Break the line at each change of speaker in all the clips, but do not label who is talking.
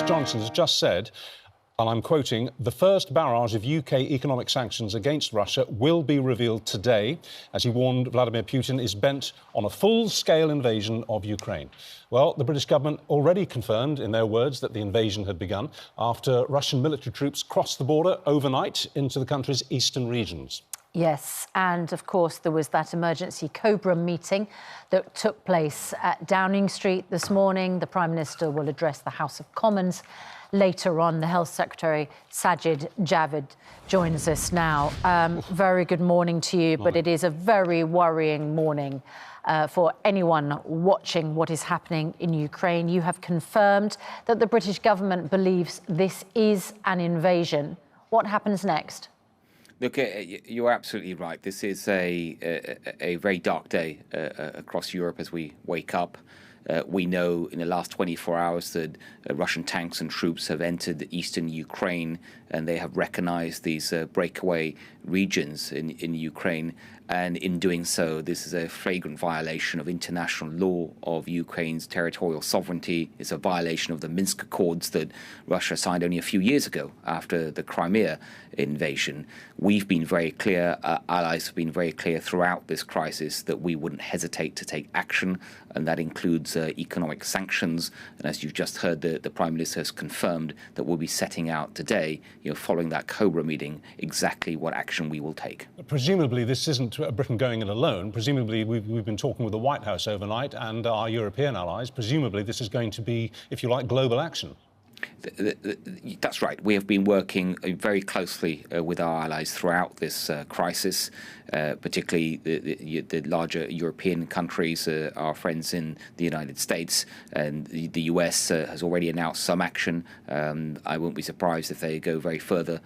Boris Johnson has just said, and I'm quoting, "The first barrage of UK economic sanctions against Russia will be revealed today," as he warned Vladimir Putin is bent on a full-scale invasion of Ukraine. Well, the British government already confirmed, in their words, that the invasion had begun after Russian military troops crossed the border overnight into the country's eastern regions.
Yes, and of course there was that emergency Cobra meeting that took place at Downing Street this morning. The Prime Minister will address the House of Commons later on. The Health Secretary, Sajid Javid, joins us now. Very good morning to you, but it is a very worrying morning for anyone watching what is happening in Ukraine. You have confirmed that the British government believes this is an invasion. What happens next?
Look, you're absolutely right. This is a very dark day across Europe as we wake up. We know in the last 24 hours that Russian tanks and troops have entered eastern Ukraine, and they have recognized these breakaway regions in Ukraine. And in doing so, this is a flagrant violation of international law, of Ukraine's territorial sovereignty. It's a violation of the Minsk Accords that Russia signed only a few years ago after the Crimea invasion. We've been very clear, our allies have been very clear throughout this crisis that we wouldn't hesitate to take action, and that includes economic sanctions. And as you've just heard, the Prime Minister has confirmed that we'll be setting out today, following that Cobra meeting, exactly what action we will take.
Presumably this isn't Britain going it alone. Presumably we've been talking with the White House overnight and our European allies. Presumably this is going to be, if you like, global action.
That's right. We have been working very closely with our allies throughout this crisis, particularly the larger European countries, our friends in the United States, and the US has already announced some action. I won't be surprised if they go very further,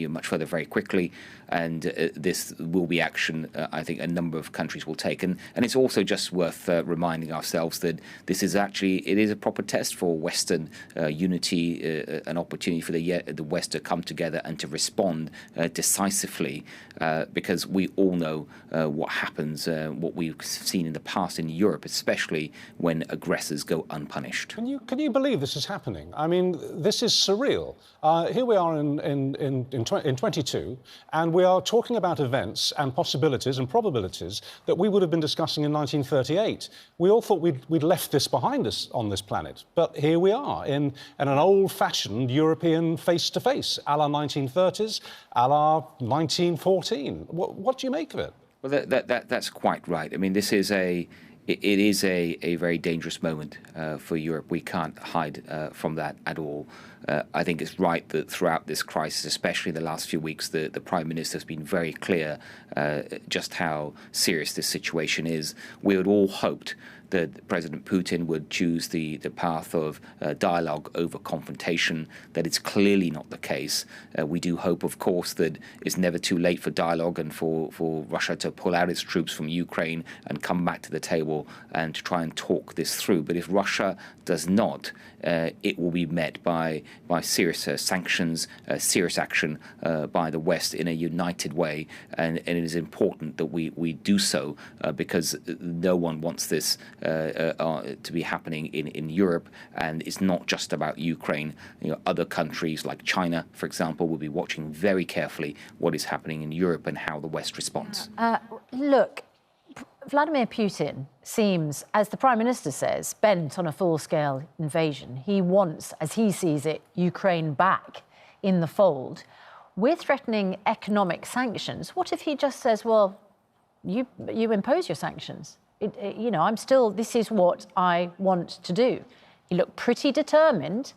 much further very quickly. And this will be action I think a number of countries will take. And it's also just worth reminding ourselves that this is actually, it is a proper test for Western unity, an opportunity for the West to come together and to respond decisively, because we all know what happens, what we've seen in the past in Europe, especially when aggressors go unpunished.
Can you believe this is happening? I mean, this is surreal. Here we are in 22, and we are talking about events and possibilities and probabilities that we would have been discussing in 1938. We all thought we'd left this behind us on this planet, but here we are in an old-fashioned European face-to-face, a la 1930s, a la 1914. What do you make of it?
Well, that's quite right. I mean, it is a very dangerous moment for Europe. We can't hide from that at all. I think it's right that throughout this crisis, especially the last few weeks, the Prime Minister has been very clear just how serious this situation is. We had all hoped that President Putin would choose the path of dialogue over confrontation. That it's clearly not the case. We do hope, of course, that it's never too late for dialogue and for Russia to pull out its troops from Ukraine and come back to the table and to try and talk this through. But if Russia does not, it will be met by serious sanctions, serious action by the West in a united way. And it is important that we do so because no one wants this to be happening in Europe. And it's not just about Ukraine. Other countries like China, for example, will be watching very carefully what is happening in Europe and how the West responds.
Look, Vladimir Putin seems, as the Prime Minister says, bent on a full-scale invasion. He wants, as he sees it, Ukraine back in the fold. We're threatening economic sanctions. What if he just says, well, you impose your sanctions? This is what I want to do. He looked pretty determined.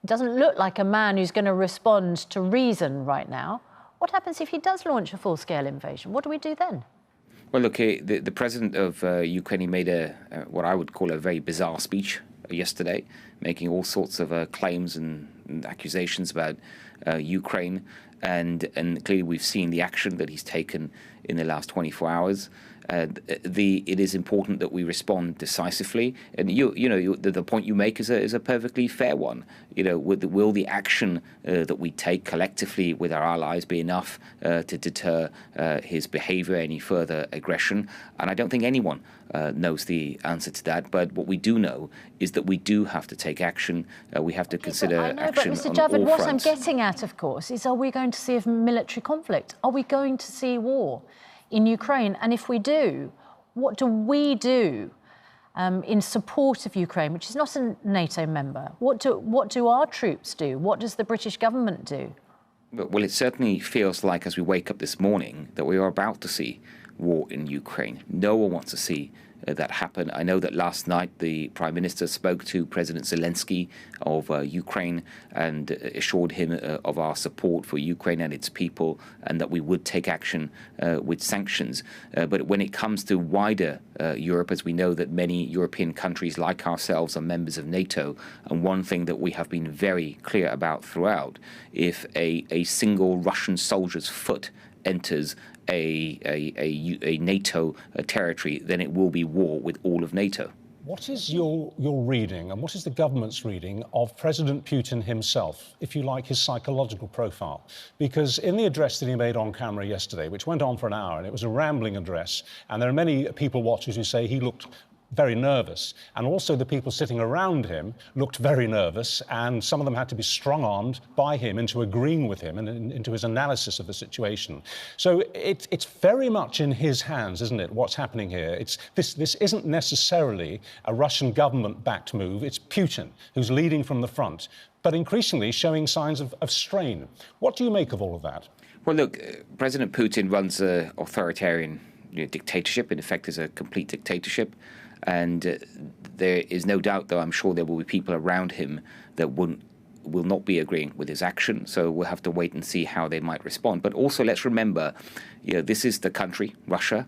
Doesn't look like a man who's going to respond to reason right now. What happens if he does launch a full-scale invasion? What do we do then?
Well, look, the president of Ukraine made what I would call a very bizarre speech yesterday, making all sorts of claims and accusations about Ukraine. And clearly we've seen the action that he's taken in the last 24 hours. It is important that we respond decisively. And the point you make is a perfectly fair one. Will the action that we take collectively with our allies be enough to deter his behaviour, any further aggression? And I don't think anyone knows the answer to that. But what we do know is that we do have to take action. We have to consider action
but Mr.
on
Javid,
all
what
fronts.
I'm getting at, of course, is are we going to see a military conflict? Are we going to see war in Ukraine? And if we do, what do we do in support of Ukraine, which is not a NATO member? What do our troops do? What does the British government do?
Well, it certainly feels like, as we wake up this morning, that we are about to see war in Ukraine. No one wants to see that happen. I know that last night the Prime Minister spoke to President Zelensky of Ukraine and assured him of our support for Ukraine and its people, and that we would take action with sanctions. But when it comes to wider Europe, as we know that many European countries like ourselves are members of NATO, and one thing that we have been very clear about throughout, if a single Russian soldier's foot enters a NATO territory, then it will be war with all of NATO.
What is your reading, and what is the government's reading of President Putin himself, if you like, his psychological profile? Because in the address that he made on camera yesterday, which went on for an hour, and it was a rambling address, and there are many people watchers who say he looked very nervous, and also the people sitting around him looked very nervous, and some of them had to be strong-armed by him into agreeing with him and into his analysis of the situation. So it's very much in his hands, isn't it, what's happening here? This isn't necessarily a Russian government-backed move. It's Putin who's leading from the front, but increasingly showing signs of strain. What do you make of all of that?
Well, look, President Putin runs an authoritarian dictatorship. In effect, is a complete dictatorship. And there is no doubt, though, I'm sure there will be people around him that will not be agreeing with his action. So we'll have to wait and see how they might respond. But also, let's remember, this is the country, Russia,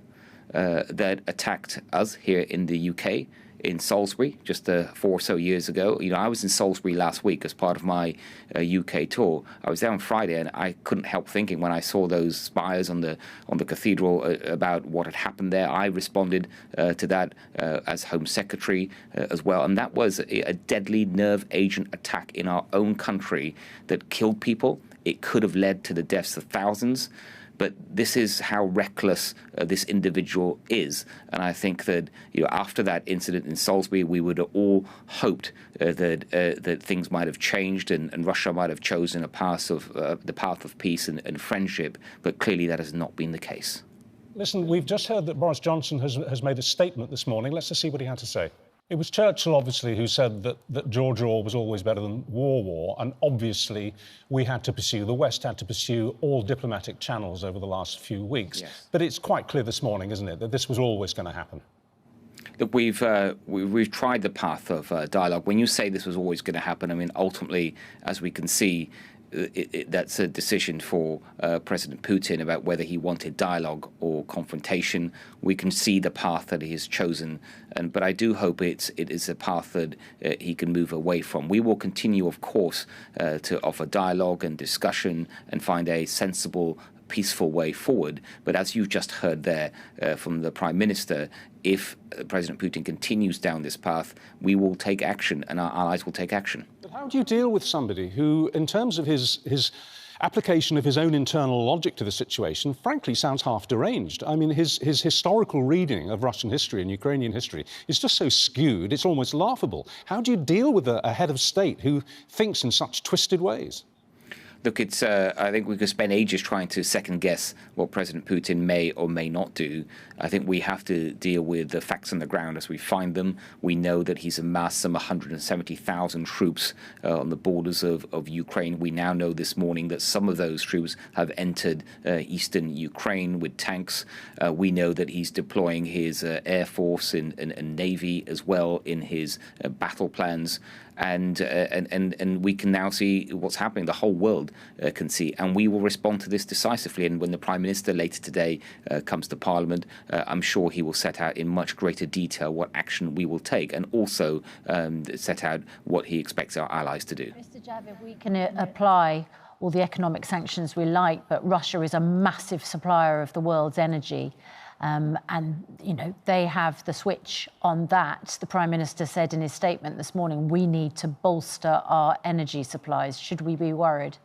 that attacked us here in the UK, in Salisbury, just 4 or so years ago. I was in Salisbury last week as part of my UK tour. I was there on Friday, and I couldn't help thinking when I saw those spires on the cathedral about what had happened there. I responded to that as Home Secretary as well, and that was a deadly nerve agent attack in our own country that killed people. It could have led to the deaths of thousands. But this is how reckless this individual is. And I think that after that incident in Salisbury, we would have all hoped that things might have changed and Russia might have chosen the path of peace and friendship. But clearly that has not been the case.
Listen, we've just heard that Boris Johnson has made a statement this morning. Let's just see what he had to say. It was Churchill, obviously, who said that George war was always better than war, and obviously the West had to pursue all diplomatic channels over the last few weeks.
Yes.
But it's quite clear this morning, isn't it, that this was always going to happen?
Look, we've tried the path of dialogue. When you say this was always going to happen, I mean, ultimately, as we can see, that's a decision for President Putin about whether he wanted dialogue or confrontation. We can see the path that he has chosen, but I do hope it is a path that he can move away from. We will continue, of course, to offer dialogue and discussion and find a sensible, peaceful way forward. But as you've just heard there from the Prime Minister, if President Putin continues down this path, we will take action and our allies will take action.
But how do you deal with somebody who, in terms of his application of his own internal logic to the situation, frankly sounds half deranged? I mean, his historical reading of Russian history and Ukrainian history is just so skewed, it's almost laughable. How do you deal with a head of state who thinks in such twisted ways?
Look, I think we could spend ages trying to second-guess what President Putin may or may not do. I think we have to deal with the facts on the ground as we find them. We know that he's amassed some 170,000 troops on the borders of Ukraine. We now know this morning that some of those troops have entered eastern Ukraine with tanks. We know that he's deploying his air force and navy as well in his battle plans. And we can now see what's happening. The whole world can see, and we will respond to this decisively. And when the Prime Minister later today comes to Parliament, I'm sure he will set out in much greater detail what action we will take, and also set out what he expects our allies to do.
Mr. Javid, we can apply all the economic sanctions we like, but Russia is a massive supplier of the world's energy. And, you know, they have the switch on that. The Prime Minister said in his statement this morning, we need to bolster our energy supplies. Should we be worried?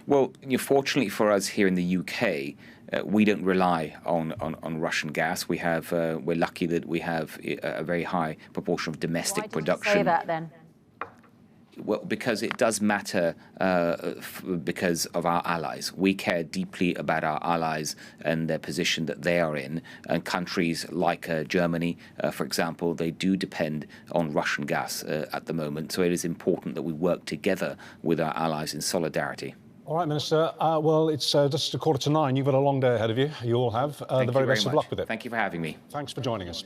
Well, fortunately for us here in the UK, we don't rely on Russian gas. We're lucky that we have a very high proportion of domestic production.
Why did you say that then?
Well, because it does matter because of our allies. We care deeply about our allies and their position that they are in. And countries like Germany, for example, they do depend on Russian gas at the moment. So it is important that we work together with our allies in solidarity.
All right, Minister. Well, it's just 8:45. You've got a long day ahead of you. You all have. The very best of luck with it.
Thank you for having me.
Thanks for joining us.